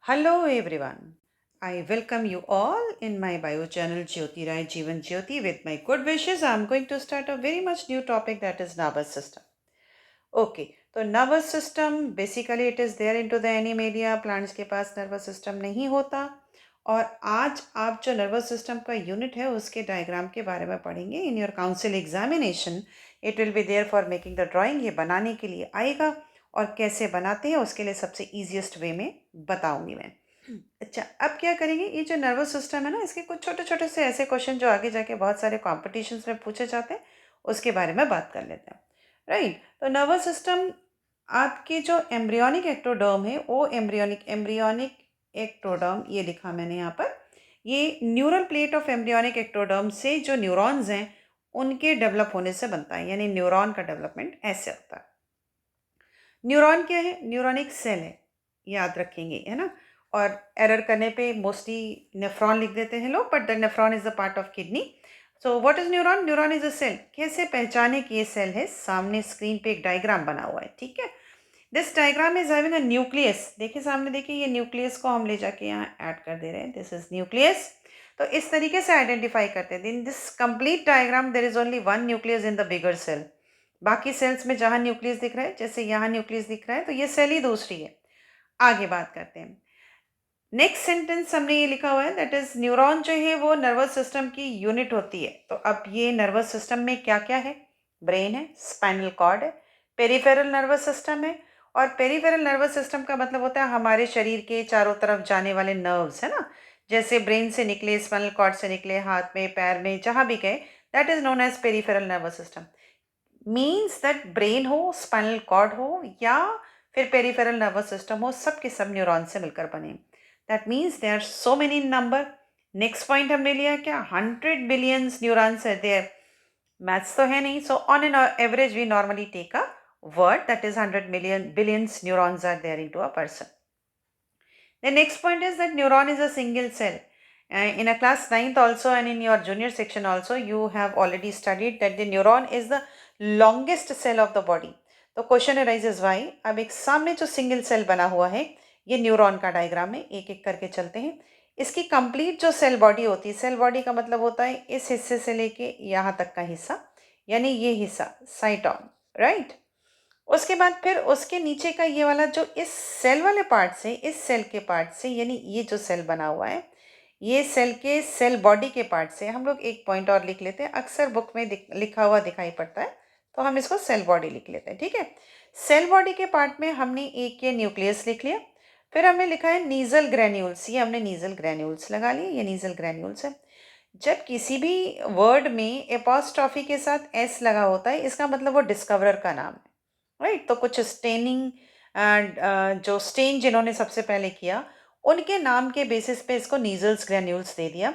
Hello everyone. I welcome you all in my bio channel Jyoti Rai Jeevan Jyoti. With my good wishes, I'm going to start a very much new topic, that is nervous system. Okay, तो nervous system basically it is there into the animalia. Plants के पास nervous system नहीं होता. और आज आप जो nervous system का unit है उसके diagram के बारे में पढ़ेंगे. In your council examination it will be there for making the drawing. ये बनाने के लिए आएगा और कैसे बनाते हैं उसके लिए सबसे ईजिएस्ट वे में बताऊंगी मैं. अच्छा, अब क्या करेंगे, ये जो नर्वस सिस्टम है ना, इसके कुछ छोटे छोटे से ऐसे क्वेश्चन जो आगे जाके बहुत सारे कॉम्पिटिशन्स में पूछे जाते हैं उसके बारे में बात कर लेते हैं. राइट, तो नर्वस सिस्टम आपके जो एम्ब्रियोनिक एक्टोडर्म है वो एम्ब्रियोनिक एक्टोडर्म ये लिखा मैंने यहाँ पर, ये neural plate of embryonic ectoderm से जो न्यूरॉन्स हैं उनके डेवलप होने से बनता है. यानी न्यूरॉन का डेवलपमेंट ऐसे होता है. न्यूरॉन क्या है? न्यूरॉन एक सेल है, याद रखेंगे, है ना. और एरर करने पे मोस्टली नेफ्रॉन लिख देते हैं लोग, but the nephron is the part of kidney. So what is neuron? Neuron is a cell. कैसे पहचाने कि ये सेल है? सामने स्क्रीन पे एक डायग्राम बना हुआ है, ठीक है. This diagram is having a nucleus. देखिए सामने, देखिए ये न्यूक्लियस को हम ले जाके यहाँ ऐड कर दे रहे हैं. This is nucleus. तो इस तरीके से आइडेंटिफाई करते हैं. In this complete diagram there is only one nucleus in the bigger cell. बाकी सेल्स में जहाँ न्यूक्लियस दिख रहा है, जैसे यहाँ न्यूक्लियस दिख रहा है, तो ये सेल ही दूसरी है. आगे बात करते हैं. नेक्स्ट सेंटेंस हमने ये लिखा हुआ है, दैट इज न्यूरॉन जो है वो नर्वस सिस्टम की यूनिट होती है. तो अब ये नर्वस सिस्टम में क्या क्या है? ब्रेन है, स्पाइनल कॉर्ड है, पेरिफेरल नर्वस सिस्टम है. और पेरिफेरल नर्वस सिस्टम का मतलब होता है हमारे शरीर के चारों तरफ जाने वाले नर्व्स, है ना. जैसे ब्रेन से निकले, स्पाइनल कॉर्ड से निकले, हाथ में, पैर में, जहाँ भी गए, that is known as peripheral nervous system. Means that brain हो, स्पाइनल कॉर्ड हो या फिर पेरिफेरल नर्वस सिस्टम हो, सब के सब न्यूरॉन से मिलकर बने. That means they are so many in number. Next point हमने लिया क्या? 100 बिलियंस न्यूरॉन्स है देयर. मैथ्स तो है नहीं, so on an average we normally take a word that is 100 billions neurons are there in to a person. The next point is that neuron is a single cell. In a class 9th also and in your junior section also, you have already studied that the neuron is the longest cell of the body. तो question arises why. अब एक सामने जो single cell बना हुआ है, ये neuron का डायग्राम है. एक एक करके चलते हैं. इसकी कंप्लीट जो सेल बॉडी होती है, सेल बॉडी का मतलब होता है इस हिस्से से लेके यहाँ तक का हिस्सा, यानी ये हिस्सा साइटॉन, राइट. उसके बाद फिर उसके नीचे का ये वाला जो इस सेल वाले पार्ट से, इस सेल के पार्ट से, यानी ये जो सेल बना हुआ है, ये सेल के सेल बॉडी के पार्ट से हम लोग एक पॉइंट और लिख लेते हैं. अक्सर बुक में लिखा हुआ दिखाई पड़ता है, तो हम इसको सेल बॉडी लिख लेते हैं, ठीक है. सेल बॉडी के पार्ट में हमने एक ये न्यूक्लियस लिख लिया. फिर हमने लिखा है नीजल ग्रैन्यूल्स. ये हमने नीजल ग्रैन्यूल्स लगा लिए, ये नीजल ग्रैन्यूल्स है. जब किसी भी वर्ड में एपॉस्ट्रॉफी के साथ एस लगा होता है, इसका मतलब वो डिस्कवरर का नाम है, राइट. तो कुछ स्टेनिंग, जो स्टेन जिन्होंने सबसे पहले किया, उनके नाम के बेसिस पे इसको नीजल्स ग्रैन्यूल्स दे दिया.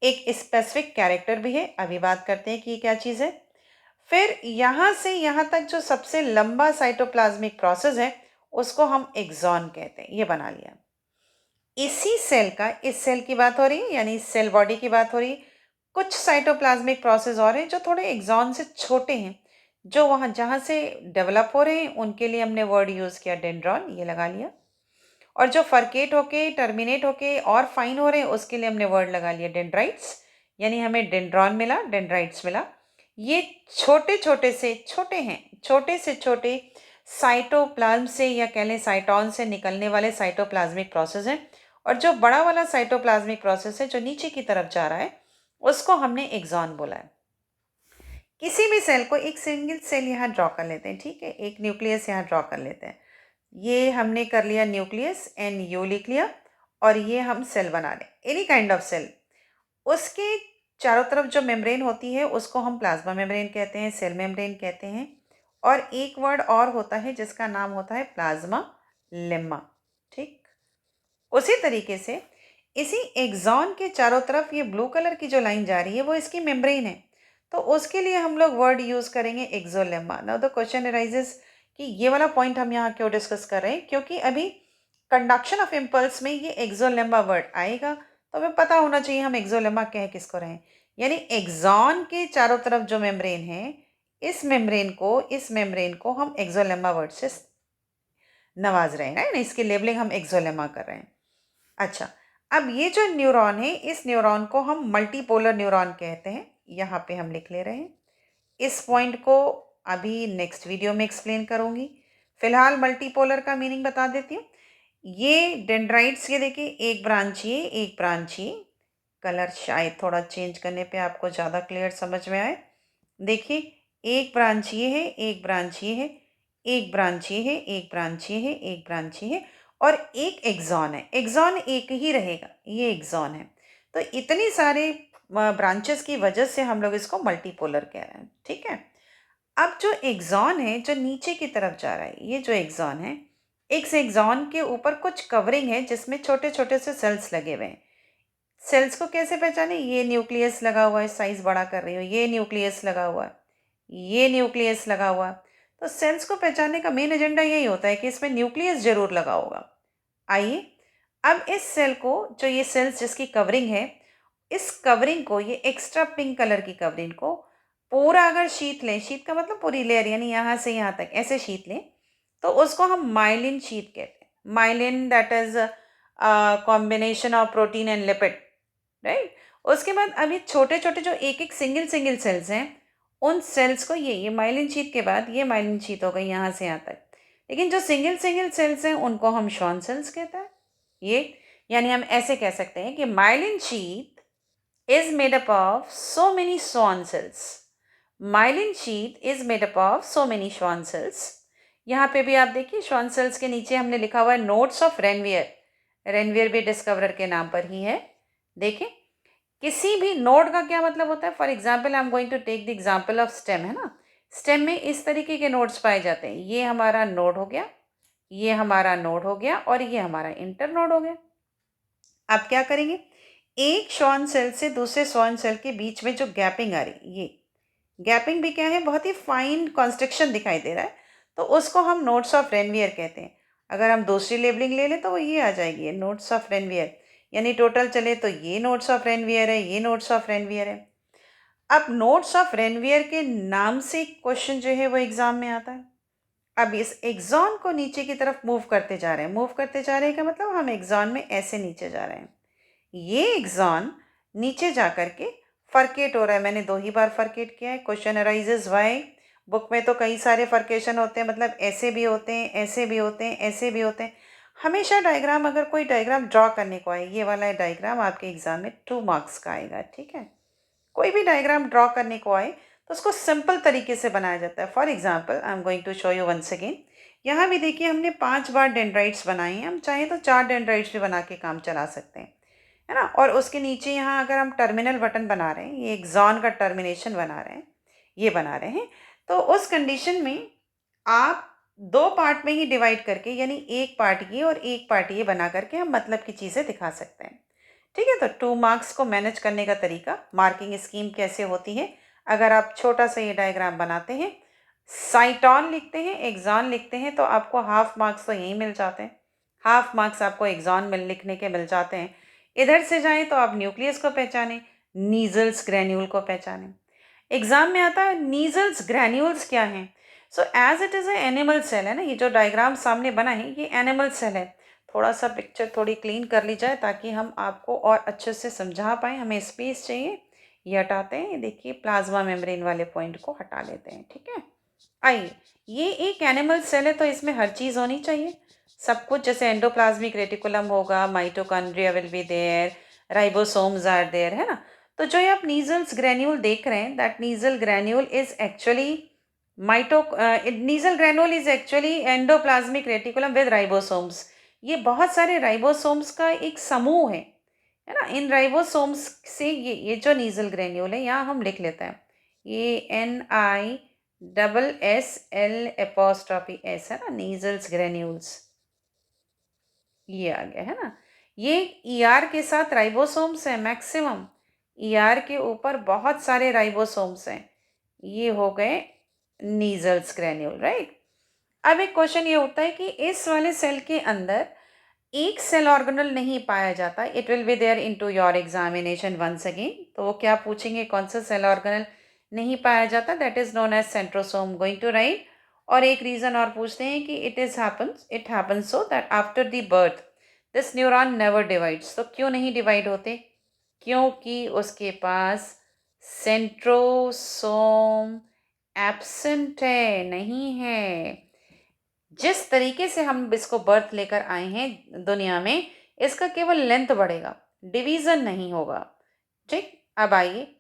एक स्पेसिफिक कैरेक्टर भी है, अभी बात करते हैं कि ये क्या चीज़ है. फिर यहाँ से यहाँ तक जो सबसे लंबा साइटोप्लाज्मिक प्रोसेस है उसको हम एक्सॉन कहते हैं. ये बना लिया. इसी सेल का, इस सेल की बात हो रही है, यानी इस सेल बॉडी की बात हो रही है. कुछ साइटोप्लाज्मिक प्रोसेस और हैं जो थोड़े एक्सॉन से छोटे हैं, जो वहाँ जहाँ से डेवलप हो रहे हैं, उनके लिए हमने वर्ड यूज़ किया डेंड्रॉन, ये लगा लिया. और जो फर्केट होके, टर्मिनेट होके और फाइन हो रहे हैं, उसके लिए हमने वर्ड लगा लिया डेंड्राइट्स. यानी हमें डेंड्रॉन मिला, डेंड्राइट्स मिला. ये छोटे छोटे से छोटे हैं, छोटे से छोटे साइटोप्लाज्म से या कह लें साइटॉन से निकलने वाले साइटोप्लाज्मिक प्रोसेस हैं. और जो बड़ा वाला साइटोप्लाज्मिक प्रोसेस है जो नीचे की तरफ जा रहा है, उसको हमने एक्सॉन बोला है. किसी भी सेल को, एक सिंगल सेल यहाँ ड्रॉ कर लेते हैं, ठीक है. एक न्यूक्लियस यहाँ ड्रॉ कर लेते हैं. ये हमने कर लिया न्यूक्लियस, एन यू लिख लिया. और ये हम सेल बना रहे, एनी काइंड ऑफ सेल. उसके चारों तरफ जो मेम्ब्रेन होती है उसको हम प्लाज्मा मेम्ब्रेन कहते हैं, सेल मेम्ब्रेन कहते हैं. और एक वर्ड और होता है जिसका नाम होता है प्लाज्मा लेम्मा, ठीक. उसी तरीके से इसी एक्सॉन के चारों तरफ ये ब्लू कलर की जो लाइन जा रही है वो इसकी मेम्ब्रेन है. तो उसके लिए हम लोग वर्ड यूज़ करेंगे axolemma. Now the question arises कि ये वाला पॉइंट हम यहाँ क्यों डिस्कस कर रहे हैं, क्योंकि अभी कंडक्शन ऑफ इम्पल्स में ये एक्सोलेमा वर्ड आएगा, तो हमें पता होना चाहिए हम एक्सोलेमा कह किसको रहे हैं. यानी एक्सॉन के चारों तरफ जो मेम्ब्रेन है, इस मेम्ब्रेन को हम एक्सोलेमा वर्ड से नवाज रहे हैं, ना इसकी लेबलिंग हम एक्सोलेमा कर रहे हैं. अच्छा, अब ये जो न्यूरॉन है, इस न्यूरॉन को हम मल्टीपोलर न्यूरॉन कहते हैं। यहाँ पे हम लिख ले रहे हैं। इस पॉइंट को अभी नेक्स्ट वीडियो में एक्सप्लेन करूँगी। फिलहाल मल्टीपोलर का मीनिंग बता देती हूँ। ये डेंड्राइट्स के देखिए, एक ब्रांच ये, एक ब्रांच ये। कलर शायद थोड़ा चेंज करने पे आपको ज़्यादा क्लियर समझ में आए। देखिए, एक ब्रांच ये है, एक ब्रांच ये है, एक ब्रांच ये है, एक ब्रांच ये है, एक ब्रांच ये है और एक एक्सॉन है। एक्सॉन एक ही रहेगा, ये एक्सॉन है। तो इतनी सारे ब्रांचेस की वजह से हम लोग इसको मल्टीपोलर कह रहे हैं, ठीक है। अब जो एक्सॉन है, जो नीचे की तरफ जा रहा है, ये जो एक्सॉन है, इस एक्सॉन के ऊपर कुछ कवरिंग है जिसमें छोटे छोटे से सेल्स लगे हुए हैं। सेल्स को कैसे पहचाने? ये न्यूक्लियस लगा हुआ है, साइज बड़ा कर रही हूँ, ये न्यूक्लियस लगा हुआ है, ये न्यूक्लियस लगा हुआ है। तो सेल्स को पहचानने का मेन एजेंडा यही होता है कि इसमें न्यूक्लियस जरूर लगा होगा। आइए, अब इस सेल को, जो ये सेल्स जिसकी कवरिंग है, इस कवरिंग को, ये एक्स्ट्रा पिंक कलर की कवरिंग को पूरा अगर शीत लें, शीत का मतलब पूरी लेयर, यानी यहाँ से यहाँ तक ऐसे शीत लें, तो उसको हम माइलिन शीत कहते हैं। Myelin that is combination of protein and lipid, right. उसके बाद अभी छोटे छोटे जो एक एक सिंगल सिंगल सेल्स हैं, उन सेल्स को ये माइलिन शीट के बाद ये माइलिन शीट हो गई यहाँ से यहाँ तक। लेकिन जो सिंगल सिंगल सेल्स हैं उनको हम श्वान सेल्स कहते हैं। ये यानी हम ऐसे कह सकते हैं कि myelin sheath is made up of so many Schwann cells. Myelin sheath is made up of so many Schwann cells. यहाँ पे भी आप देखिए, Schwann cells के नीचे हमने लिखा हुआ है नोट्स ऑफ रेनवियर। रेनवियर भी डिस्कवरर के नाम पर ही है। देखें, किसी भी नोड का क्या मतलब होता है? For example I am going to take the example of stem, है ना। स्टेम में इस तरीके के नोड्स पाए जाते हैं। ये हमारा नोड हो गया, ये हमारा नोड हो गया और ये हमारा इंटर नोड हो गया। अब क्या करेंगे? एक श्वान सेल से दूसरे श्वान सेल के बीच में जो गैपिंग आ रही, ये गैपिंग भी क्या है? बहुत ही फाइन कॉन्स्ट्रक्शन दिखाई दे रहा है, तो उसको हम नोट्स ऑफ रेनवियर कहते हैं। अगर हम दूसरी लेबलिंग ले लें तो वो ये आ जाएगी, नोट्स ऑफ रेनवियर। यानी टोटल चले तो ये नोट्स ऑफ रेनवियर है, ये नोट्स ऑफ रेनवियर है। अब नोट्स ऑफ रेनवियर के नाम से क्वेश्चन जो है वो एग्जाम में आता है। अब इस एग्जॉन को नीचे की तरफ मूव करते जा रहे हैं। मूव करते जा रहे हैं का मतलब हम एग्जॉन में ऐसे नीचे जा रहे हैं। ये एग्जॉन नीचे जा कर के फर्केट हो रहा है। मैंने 2 ही बार फर्केट किया है। Question arises Y. बुक में तो कई सारे फर्केशन होते हैं, मतलब ऐसे भी होते हैं, ऐसे भी होते हैं, ऐसे भी होते हैं। हमेशा डायग्राम, अगर कोई डायग्राम ड्रॉ करने को आए, ये वाला डायग्राम आपके एग्जाम में 2 मार्क्स का आएगा, ठीक है। कोई भी डायग्राम ड्रॉ करने को आए तो उसको सिंपल तरीके से बनाया जाता है। For example I am going to show you once again. यहाँ भी देखिए, हमने 5 बार डेंड्राइट्स बनाए हैं। हम चाहें तो 4 डेंड्राइट्स भी बना के काम चला सकते हैं, है ना। और उसके नीचे यहाँ अगर हम टर्मिनल बटन बना रहे हैं, ये एक्सॉन का टर्मिनेशन बना रहे हैं, ये बना रहे हैं, तो उस कंडीशन में आप 2 पार्ट में ही डिवाइड करके, यानी एक पार्ट ये और एक पार्ट ये बना करके हम मतलब की चीज़ें दिखा सकते हैं, ठीक है। तो 2 मार्क्स को मैनेज करने का तरीका, मार्किंग स्कीम कैसे होती है? अगर आप छोटा सा ये डायग्राम बनाते हैं, साइटॉन लिखते हैं, एक्सॉन लिखते हैं, तो आपको हाफ मार्क्स तो यहीं मिल जाते हैं। हाफ मार्क्स आपको एक्सॉन में लिखने के मिल जाते हैं। इधर से जाएं तो आप न्यूक्लियस को पहचानें, नीजल्स ग्रैन्यूल को पहचानें। एग्जाम में आता है नीजल्स ग्रैन्यूल्स क्या हैं। So as it is a animal cell, है ना। ये जो डायग्राम सामने बना है ये एनिमल सेल है। थोड़ा सा पिक्चर थोड़ी क्लीन कर ली जाए ताकि हम आपको और अच्छे से समझा पाएँ। हमें स्पेस चाहिए, ये हटाते हैं। ये देखिए, प्लाज्मा मेम्ब्रेन वाले पॉइंट को हटा लेते हैं, ठीक है। आइए, ये एक एनिमल सेल है तो इसमें हर चीज़ होनी चाहिए, सब कुछ। जैसे एंडोप्लाज्मिक रेटिकुलम होगा, mitochondria will be there, ribosomes are there, है ना। तो जो ये आप नीजल्स ग्रैन्यूल देख रहे हैं, that nasal granule is actually nasal granule is actually endoplasmic reticulum with ribosomes. ये बहुत सारे राइबोसोम्स का एक समूह है ना। इन राइबोसोम्स से ये जो नीजल ग्रैन्यूल है, यहाँ हम लिख लेते हैं, ये NISSL' है ना, नीजल्स ग्रैन्यूल्स, ये आ गया, है ना। ये ER के साथ राइबोसोम्स हैं मैक्सिमम। ER के ऊपर बहुत सारे राइबोसोम्स हैं। ये हो गए नीजल्स ग्रैन्यूल, राइट। अब एक क्वेश्चन ये उठता है कि इस वाले सेल के अंदर एक सेल ऑर्गेनल नहीं पाया जाता। It will be there into your examination once again. तो वो क्या पूछेंगे, कौन सा सेल ऑर्गेनल नहीं पाया जाता? That is known as centrosome, going to write. और एक रीज़न और पूछते हैं कि it happens so that after the birth this neuron never divides. तो क्यों नहीं डिवाइड होते? क्योंकि उसके पास सेंट्रोसोम एब्सेंट है, नहीं है। जिस तरीके से हम इसको बर्थ लेकर आए हैं दुनिया में, इसका केवल लेंथ बढ़ेगा, डिवीजन नहीं होगा। ठीक, अब आइए,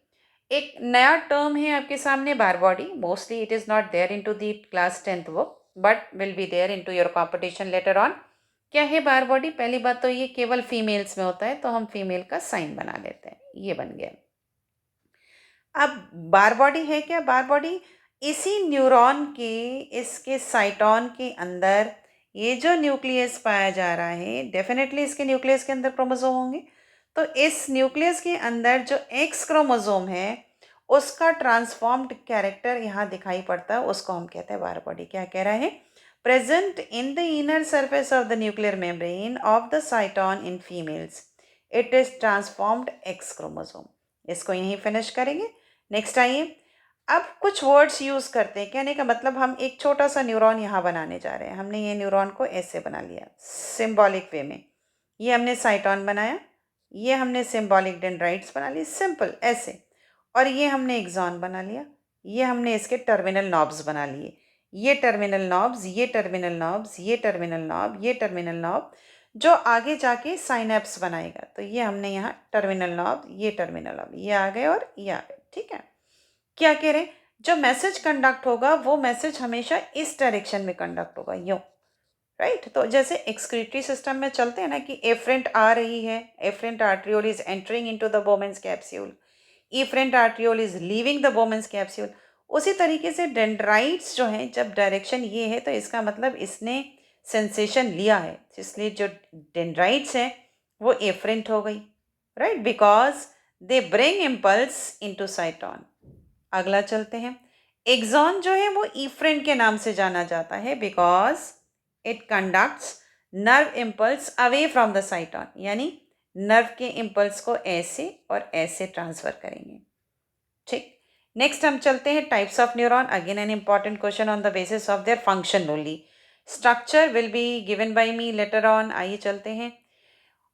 एक नया टर्म है आपके सामने, bar body. Mostly it is not there in to the class 10th book, but will be there in to your competition later on. क्या है बार बॉडी? पहली बात तो ये केवल फीमेल्स में होता है, तो हम फीमेल का साइन बना लेते हैं, ये बन गया। अब बार बॉडी है क्या? बार बॉडी इसी न्यूरॉन के, इसके साइटोन के अंदर ये जो न्यूक्लियस पाया जा रहा है, डेफिनेटली इसके न्यूक्लियस के अंदर क्रोमोसोम होंगे। तो इस न्यूक्लियस के अंदर जो एक्स क्रोमोसोम है, उसका ट्रांसफॉर्म्ड कैरेक्टर यहाँ दिखाई पड़ता है, उसको हम कहते हैं बार बॉडी। क्या कह रहा है? Present in the inner surface of the nuclear membrane of the साइटोन in females, it is transformed x chromosome. इसको यहीं फिनिश करेंगे। नेक्स्ट आइए, अब कुछ वर्ड्स यूज़ करते हैं। कहने का मतलब, हम एक छोटा सा न्यूरॉन यहाँ बनाने जा रहे हैं। हमने ये न्यूरॉन को ऐसे बना लिया सिंबॉलिक वे में। ये हमने साइटोन बनाया, ये हमने सिंबॉलिक डेंड्राइट्स बना ली, सिंपल ऐसे। और ये हमने एक्सॉन बना लिया, ये हमने इसके टर्मिनल नॉब्स बना लिए। ये टर्मिनल नॉब्स, ये टर्मिनल नॉब्स, ये टर्मिनल नॉब, ये टर्मिनल नॉब, जो आगे जाके साइनेप्स बनाएगा। तो ये हमने यहाँ टर्मिनल नॉब, ये टर्मिनल नॉब, ये आ गए और ये आ गए। ठीक है, क्या कह रहे हैं? जो मैसेज कंडक्ट होगा, वो मैसेज हमेशा इस डायरेक्शन में कंडक्ट होगा, यूँ, राइट। तो जैसे एक्सक्रीटरी सिस्टम में चलते हैं ना, कि एफरेंट आ रही है, afferent arteriole is entering into the Bowman's capsule, efferent arteriole is leaving the Bowman's capsule. उसी तरीके से डेंड्राइट्स जो हैं, जब डायरेक्शन ये है, तो इसका मतलब इसने सेंसेशन लिया है, इसलिए जो डेंड्राइट्स हैं वो एफरेंट हो गई, right, because they bring impulse into साइटोन। अगला चलते हैं, एक्सॉन जो है वो इफ्रेंट के नाम से जाना जाता है, because it conducts nerve impulse away from the साइटोन, यानी नर्व के इम्पल्स को ऐसे और ऐसे ट्रांसफर करेंगे। ठीक, नेक्स्ट हम चलते हैं types of neuron. Again an important question on the basis of their function only. Structure will be given by me later on. आइए चलते हैं।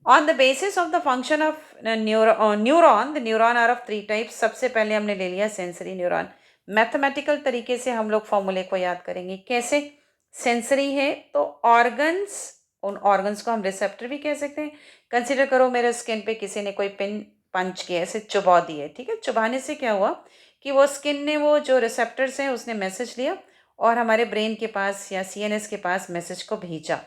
On the basis of the function of neuron, the neuron are of 3 types. सबसे पहले हमने ले लिया sensory neuron. Mathematical तरीके से हम लोग फॉर्मूले को याद करेंगे। कैसे? सेंसरी है तो ऑर्गन्स, उन ऑर्गन्स को हम रिसेप्टर भी कह सकते हैं। कंसिडर करो, मेरे स्किन पे किसी ने कोई पिन पंच किया, ऐसे चुभा दिए, ठीक है। चुभाने से क्या हुआ कि वो स्किन ने, वो जो रिसेप्टर्स हैं, उसने मैसेज लिया और हमारे ब्रेन के पास या सीएनएस के पास मैसेज को भेजा।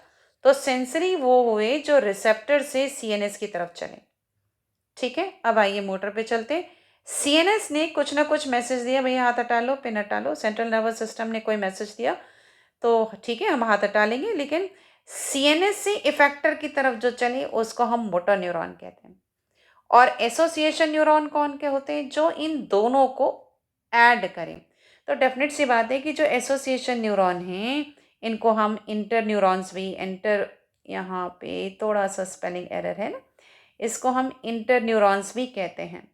तो सेंसरी वो हुए जो रिसेप्टर से सीएनएस की तरफ चले। ठीक है, अब आइए मोटर पे चलते। सीएनएस ने कुछ ना कुछ मैसेज दिया, भैया हाथ हटा लो, पिन हटा लो। सेंट्रल नर्वस सिस्टम ने कोई मैसेज दिया, तो ठीक है, हम हाथ हटा लेंगे। लेकिन सीएनएस से इफेक्टर की तरफ जो चले, उसको हम मोटर न्यूरॉन कहते हैं। और एसोसिएशन न्यूरॉन कौन के होते हैं? जो इन दोनों को ऐड करें। तो डेफिनेट सी बात है कि जो एसोसिएशन न्यूरॉन हैं, इनको हम इंटर न्यूरॉन्स भी, इंटर, यहाँ पे थोड़ा सा स्पेलिंग एरर है ना, इसको हम इंटर न्यूरॉन्स भी कहते हैं,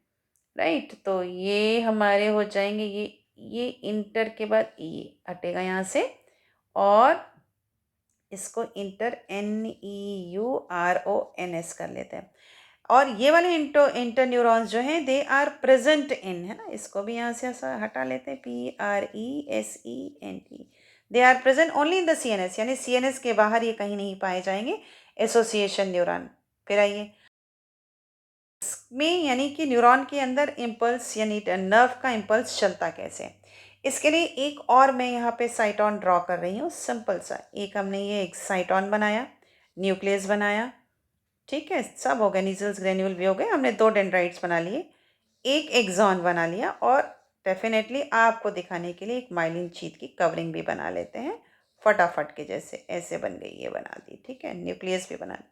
राइट। तो ये हमारे हो जाएंगे, ये इंटर के बाद ये हटेगा यहाँ से, और इसको इंटर, NEURONS कर लेते हैं। और ये वाले इंटर न्यूरॉन्स जो हैं, दे आर प्रेजेंट इन, है ना, इसको भी यहाँ से ऐसा हटा लेते हैं, PRESENT। They are present only in the CNS, यानी CNS के बाहर ये कहीं नहीं पाए जाएंगे, एसोसिएशन न्यूरॉन। फिर आइए में, यानी कि न्यूरॉन के अंदर इम्पल्स, यानी नर्व का इम्पल्स चलता कैसे। इसके लिए एक और मैं यहाँ पे साइटोन ड्रॉ कर रही हूँ, सिंपल सा। एक हमने ये एक साइटोन बनाया, न्यूक्लियस बनाया, ठीक है, सब हो गए, नीजल्स ग्रेन्यूल भी हो गए। हमने 2 डेंड्राइट्स बना लिए, एक एक्सॉन बना लिया, और डेफिनेटली आपको दिखाने के लिए एक माइलिन शीट की कवरिंग भी बना लेते हैं, फटाफट के जैसे। ऐसे बन गई, ये बना दी, ठीक है, न्यूक्लियस भी बना दी।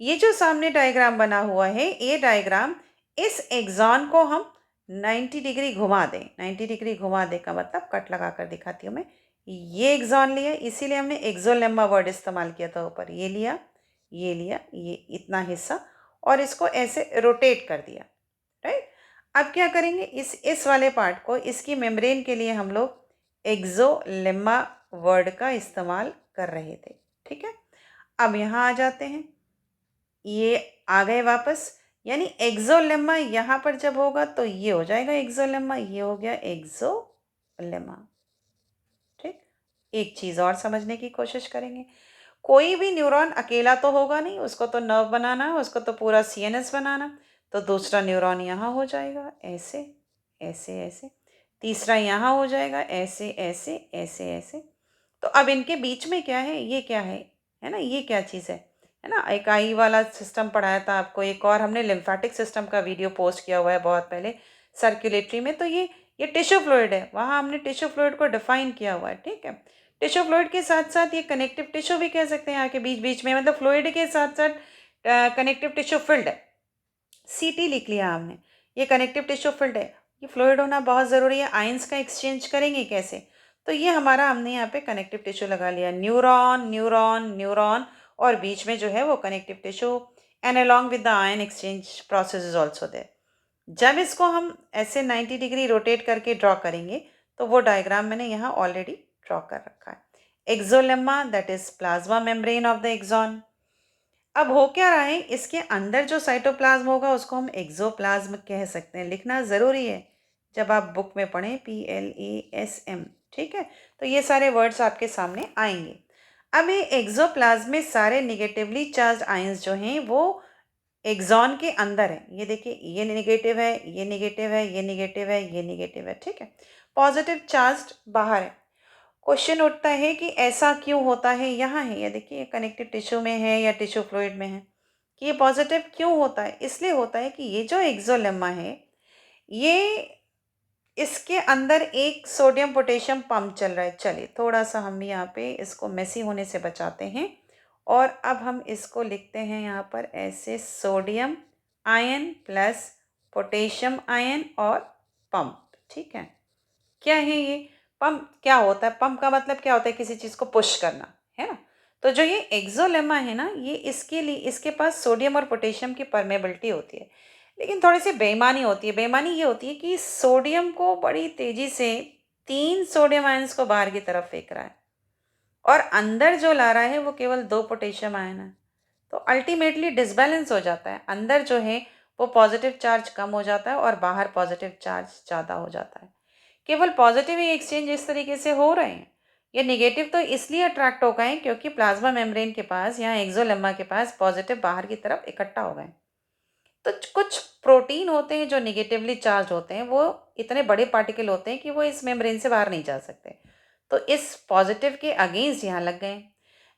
ये जो सामने डायग्राम बना हुआ है, ये डायग्राम, इस एक्सॉन को हम 90 डिग्री घुमा दें। 90 डिग्री घुमा दे का मतलब, कट लगा कर दिखाती हूँ मैं। ये एक्सॉन लिया, इसीलिए हमने एक्सोलेम्मा वर्ड इस्तेमाल किया था ऊपर। ये लिया, ये लिया, ये इतना हिस्सा, और इसको ऐसे रोटेट कर दिया, राइट। अब क्या करेंगे, इस वाले पार्ट को, इसकी मेम्ब्रेन के लिए हम लोग एक्सोलेम्मा वर्ड का इस्तेमाल कर रहे थे, ठीक है। अब यहाँ आ जाते हैं, ये आ गए वापस, यानी एक्सोलेमा यहाँ पर जब होगा तो ये हो जाएगा एक्सोलेमा, ये हो गया एक्सोलेमा। ठीक, एक चीज़ और समझने की कोशिश करेंगे। कोई भी न्यूरॉन अकेला तो होगा नहीं, उसको तो नर्व बनाना है, उसको तो पूरा सीएनएस बनाना। तो दूसरा न्यूरॉन यहाँ हो जाएगा ऐसे ऐसे ऐसे, तीसरा यहाँ हो जाएगा ऐसे ऐसे ऐसे ऐसे। तो अब इनके बीच में क्या है, ये क्या है ना, ये क्या चीज़ है ना। एक आई वाला सिस्टम पढ़ाया था आपको, एक और हमने लिम्फेटिक सिस्टम का वीडियो पोस्ट किया हुआ है बहुत पहले सर्कुलेटरी में। तो ये टिश्यू फ्लूइड है, वहाँ हमने टिश्यू फ्लूइड को डिफाइन किया हुआ है। ठीक है, टिश्यू फ्लूइड के साथ साथ ये कनेक्टिव टिश्यू भी कह सकते हैं, यहाँ के बीच बीच में, मतलब फ्लूइड के साथ साथ कनेक्टिव टिश्यू फिल्ड है। सीटी लिख लिया हमने, ये कनेक्टिव टिश्यू फिल्ड है। ये फ्लूइड होना बहुत ज़रूरी है। आयंस का एक्सचेंज करेंगे कैसे, तो ये हमारा हमने यहाँ पे कनेक्टिव टिश्यू लगा लिया, न्यूरॉन न्यूरॉन न्यूरॉन, और बीच में जो है वो connective tissue, and along with the ion exchange process is also there. जब इसको हम ऐसे 90 डिग्री रोटेट करके ड्रॉ करेंगे तो वो डायग्राम मैंने यहाँ ऑलरेडी ड्रॉ कर रखा है। Axolemma that is plasma membrane of the axon. अब हो क्या रहा है, इसके अंदर जो साइटोप्लाज्म होगा उसको हम एक्सोप्लाज्म कह सकते हैं। लिखना ज़रूरी है, जब आप बुक में पढ़ें PLASM। ठीक है, तो ये सारे वर्ड्स आपके सामने आएंगे। अब ये एक्सोप्लाज्म में सारे निगेटिवली चार्ज आयंस जो हैं वो एक्सॉन के अंदर है। ये देखिए, ये नेगेटिव है, ये नेगेटिव है, ये नेगेटिव है, ये नेगेटिव है। ठीक है, पॉजिटिव चार्ज बाहर है। क्वेश्चन उठता है कि ऐसा क्यों होता है, यहाँ है, ये देखिए कनेक्टिव टिश्यू में है या टिश्यू फ्लूइड में है, कि ये पॉजिटिव क्यों होता है। इसलिए होता है कि ये जो एक्सोलेमा है, ये इसके अंदर एक सोडियम पोटेशियम पंप चल रहा है। चलिए थोड़ा सा हम यहाँ पे इसको मेसी होने से बचाते हैं, और अब हम इसको लिखते हैं यहाँ पर ऐसे, sodium ion plus potassium ion और पंप। ठीक है, क्या है ये पंप, क्या होता है पंप का मतलब क्या होता है, किसी चीज़ को पुश करना, है ना। तो जो ये एक्सोलेमा है ना, ये इसके लिए, इसके पास सोडियम और पोटेशियम की परमेबिलिटी होती है, लेकिन थोड़ी सी बेईमानी होती है। बेईमानी ये होती है कि सोडियम को बड़ी तेज़ी से 3 सोडियम आयंस को बाहर की तरफ फेंक रहा है, और अंदर जो ला रहा है वो केवल 2 पोटेशियम आयन है। तो अल्टीमेटली डिसबैलेंस हो जाता है, अंदर जो है वो पॉजिटिव चार्ज कम हो जाता है और बाहर पॉजिटिव चार्ज ज़्यादा हो जाता है। केवल पॉजिटिव ही एक्सचेंज इस तरीके से हो रहे हैं। ये नेगेटिव तो इसलिए अट्रैक्ट हो गए क्योंकि प्लाज्मा मेम्ब्रेन के पास, यहाँ एक्सोलेमा के पास पॉजिटिव बाहर की तरफ इकट्ठा हो गए। तो कुछ प्रोटीन होते हैं जो निगेटिवली चार्ज होते हैं, वो इतने बड़े पार्टिकल होते हैं कि वो इस मेम्ब्रेन से बाहर नहीं जा सकते, तो इस पॉजिटिव के अगेंस्ट यहाँ लग गए।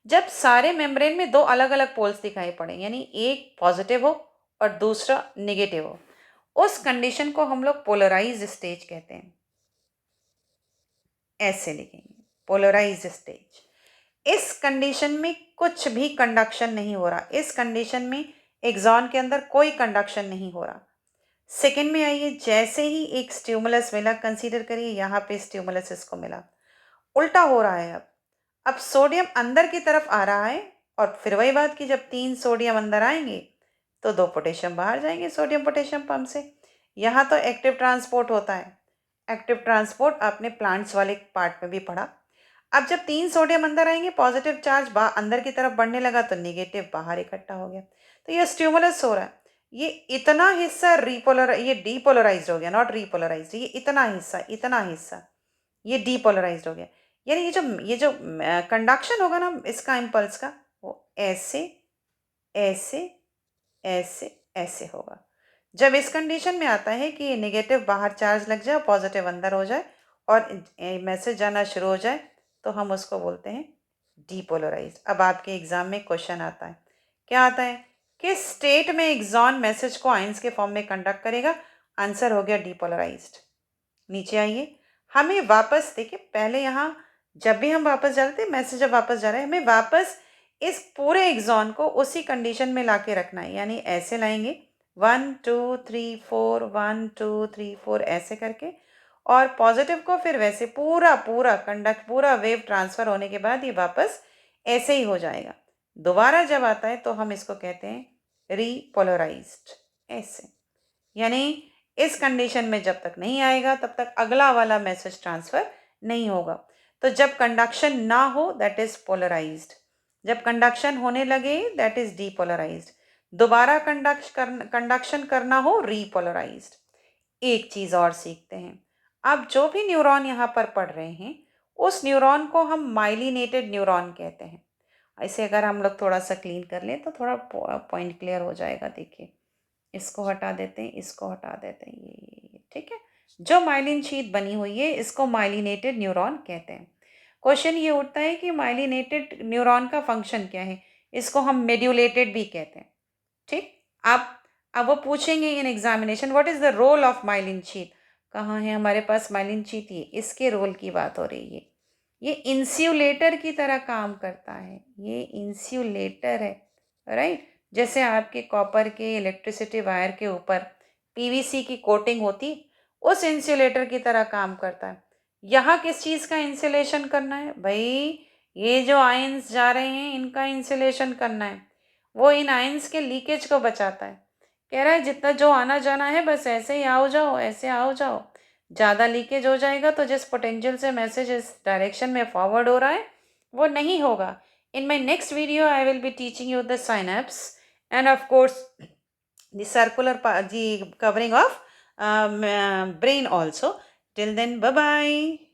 जब सारे मेम्ब्रेन में 2 अलग अलग पोल्स दिखाई पड़े, यानी एक पॉजिटिव हो और दूसरा निगेटिव हो, उस कंडीशन को हम लोग पोलराइज स्टेज कहते हैं। ऐसे लिखेंगे, पोलराइज स्टेज। इस कंडीशन में कुछ भी कंडक्शन नहीं हो रहा, इस कंडीशन में एक्सॉन के अंदर कोई कंडक्शन नहीं हो रहा। सेकेंड में आइए, जैसे ही एक स्टिमुलस मिला, कंसीडर करिए यहाँ पे स्टिमुलस इसको मिला, उल्टा हो रहा है। अब सोडियम अंदर की तरफ आ रहा है, और फिर वही बात कि जब 3 सोडियम अंदर आएंगे तो 2 पोटेशियम बाहर जाएंगे सोडियम पोटेशियम पंप से। यहाँ तो एक्टिव ट्रांसपोर्ट होता है। एक्टिव ट्रांसपोर्ट आपने प्लांट्स वाले पार्ट में भी पढ़ा। अब जब 3 सोडियम अंदर आएंगे, पॉजिटिव चार्ज अंदर की तरफ बढ़ने लगा तो निगेटिव बाहर इकट्ठा हो गया। तो ये स्टिमुलस हो रहा है। ये इतना हिस्सा ये डीपोलराइज्ड हो गया, नॉट रीपोलराइज्ड। ये इतना हिस्सा ये डीपोलराइज्ड हो गया। यानी ये जो कंडक्शन होगा ना इसका इम्पल्स का, वो ऐसे ऐसे ऐसे ऐसे होगा। जब इस कंडीशन में आता है कि नेगेटिव बाहर चार्ज लग जाए, पॉजिटिव अंदर हो जाए और मैसेज जाना शुरू हो जाए, तो हम उसको बोलते हैं डीपोलराइज्ड। अब आपके एग्जाम में क्वेश्चन आता है, क्या आता है, किस स्टेट में एक्सॉन मैसेज को आयंस के फॉर्म में कंडक्ट करेगा। आंसर हो गया डीपोलराइज्ड। नीचे आइए, हमें वापस देखिए, पहले यहाँ जब भी हम वापस जा रहे थे, मैसेज जब वापस जा रहे हैं, हमें वापस इस पूरे एग्जॉन को उसी कंडीशन में ला के रखना है। यानी ऐसे लाएंगे 1 2 3 4 1 2 3 4 ऐसे करके, और पॉजिटिव को फिर वैसे पूरा पूरा कंडक्ट, पूरा वेव ट्रांसफ़र होने के बाद ये वापस ऐसे ही हो जाएगा। दोबारा जब आता है तो हम इसको कहते हैं रीपोलराइज्ड। ऐसे, यानी इस कंडीशन में जब तक नहीं आएगा तब तक अगला वाला मैसेज ट्रांसफ़र नहीं होगा। तो जब कंडक्शन ना हो दैट इज़ पोलराइज्ड, जब कंडक्शन होने लगे दैट इज़ डीपोलराइज्ड। दोबारा कंडक्शन करना हो, रीपोलराइज्ड। एक चीज़ और सीखते हैं। अब जो भी न्यूरॉन यहाँ पर पढ़ रहे हैं, उस न्यूरॉन को हम माइलिनेटेड न्यूरॉन कहते हैं। ऐसे अगर हम लोग थोड़ा सा क्लीन कर लें तो थोड़ा पॉइंट क्लियर हो जाएगा। देखिए, इसको हटा देते हैं, इसको हटा देते हैं, ये ठीक है। जो माइलिन शीथ बनी हुई है, इसको माइलिनेटेड न्यूरॉन कहते हैं। क्वेश्चन ये उठता है कि माइलिनेटेड न्यूरॉन का फंक्शन क्या है। इसको हम मेड्यूलेटेड भी कहते हैं, ठीक। अब वो पूछेंगे in examination, what is the role of myelin sheath. कहाँ है हमारे पास माइलिन शीथ? ये इसके रोल की बात हो रही है। ये इंस्युलेटर की तरह काम करता है, ये इंस्युलेटर है, राइट। जैसे आपके कॉपर के इलेक्ट्रिसिटी वायर के ऊपर पीवीसी की कोटिंग होती, उस इंसुलेटर की तरह काम करता है। यहाँ किस चीज़ का इंसुलेशन करना है भाई? ये जो आयंस जा रहे हैं, इनका इंसुलेशन करना है। वो इन आयंस के लीकेज को बचाता है। कह रहा है जितना जो आना जाना है बस ऐसे ही आओ जाओ, ऐसे आओ जाओ। ज़्यादा लीकेज हो जाएगा तो जिस पोटेंशियल से मैसेज इस डायरेक्शन में फॉरवर्ड हो रहा है, वो नहीं होगा। In my next video, I will be teaching you the synapse and of course the circular part, the covering of brain also. Till then, bye bye.